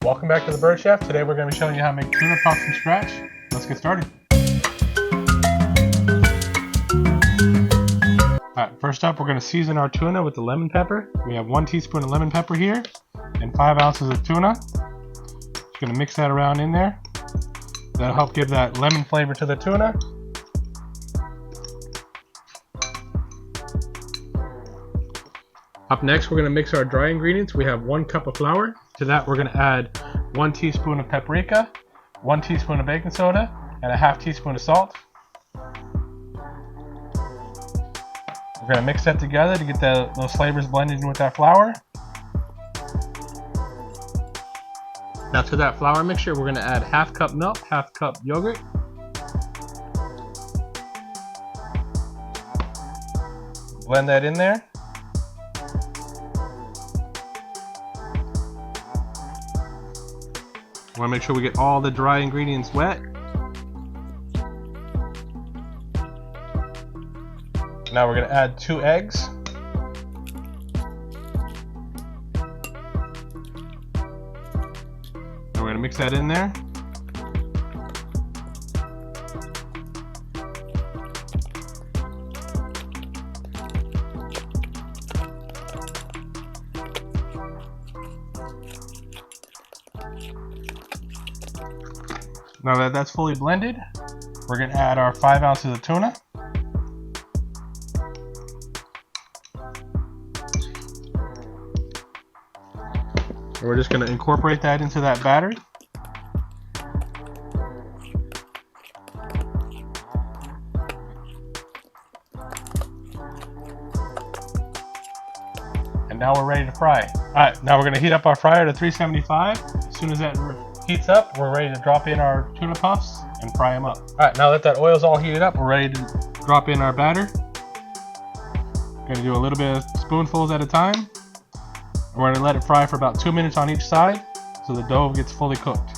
Welcome back to the Bird Chef. Today we're going to be showing you how to make tuna puffs from scratch. Let's get started. Alright, first up we're going to season our tuna with the lemon pepper. We have 1 teaspoon of lemon pepper here and 5 ounces of tuna. Just going to mix that around in there. That'll help give that lemon flavor to the tuna. Up next, we're going to mix our dry ingredients. We have 1 cup of flour. To that, we're going to add 1 teaspoon of paprika, 1 teaspoon of baking soda, and a half teaspoon of salt. We're going to mix that together to get those flavors blended in with that flour. Now to that flour mixture, we're going to add half cup milk, half cup yogurt. Blend that in there. We want to make sure we get all the dry ingredients wet. Now we're going to add 2 eggs. And we're going to mix that in there. Now that that's fully blended, we're going to add our 5 ounces of tuna. And we're just going to incorporate that into that batter. And now we're ready to fry. Alright, now we're going to heat up our fryer to 375. As soon as that heats up, we're ready to drop in our tuna puffs and fry them up. Alright, now that oil's all heated up, we're ready to drop in our batter. Going to do a little bit of spoonfuls at a time. We're going to let it fry for about 2 minutes on each side so the dough gets fully cooked.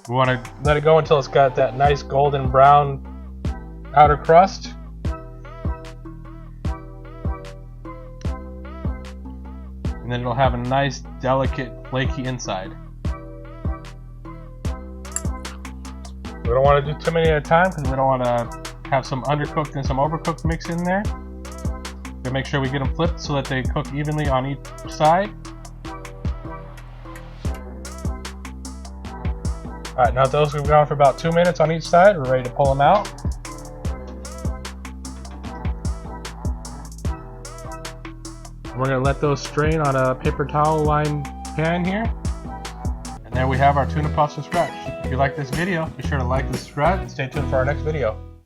We want to let it go until it's got that nice golden brown outer crust. And then it'll have a nice, delicate, flaky inside. We don't want to do too many at a time because we don't want to have some undercooked and some overcooked mix in there. We make sure we get them flipped so that they cook evenly on each side. Alright, now those we've gone for about 2 minutes on each side, we're ready to pull them out. We're going to let those strain on a paper towel lined pan here. And there we have our tuna puffs from scratch. If you like this video, be sure to like and subscribe and stay tuned for our next video.